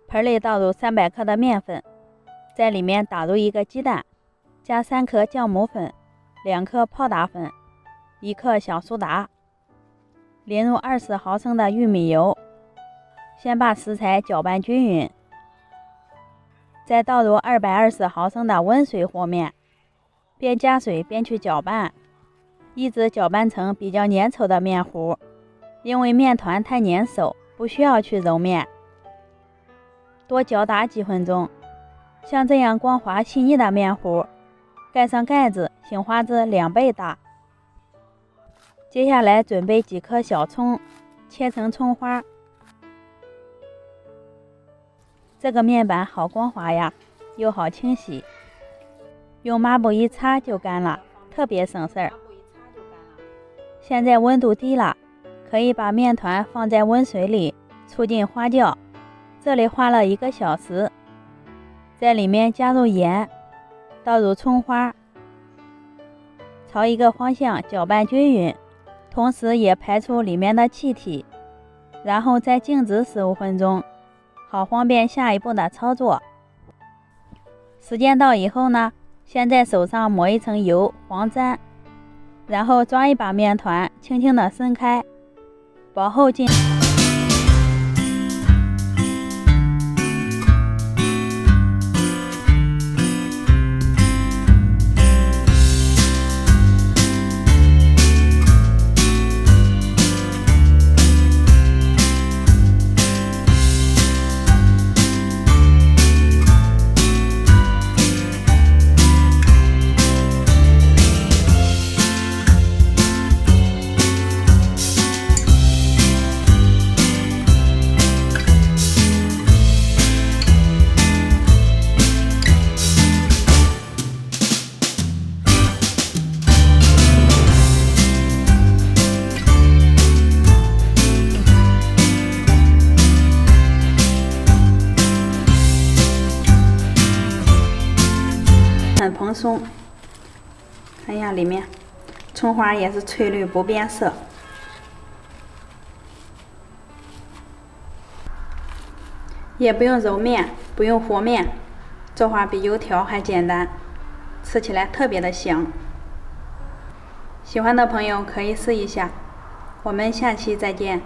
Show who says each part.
Speaker 1: 盆里倒入300克的面粉，在里面打入1个鸡蛋，加3克酵母粉、2克泡打粉、1克小苏打，淋入20毫升的玉米油，先把食材搅拌均匀，再倒入220毫升的温水和面，边加水边去搅拌，一直搅拌成比较粘稠的面糊。因为面团太粘手，不需要去揉面，多搅打几分钟。像这样光滑细腻的面糊，盖上盖子，醒花至2倍大。接下来准备几颗小葱，切成葱花。这个面板好光滑呀，又好清洗，用抹布一擦就干了，特别省事儿。现在温度低了，可以把面团放在温水里，促进发酵。这里花了1个小时，在里面加入盐，倒入葱花，朝一个方向搅拌均匀，同时也排出里面的气体，然后再静止15分钟，好方便下一步的操作。时间到以后呢，先在手上抹一层油防粘，然后抓一把面团，轻轻地伸开，薄厚进。很蓬松，看一下里面，葱花也是翠绿不变色。也不用揉面，不用和面，做法比油条还简单，吃起来特别的香。喜欢的朋友可以试一下，我们下期再见。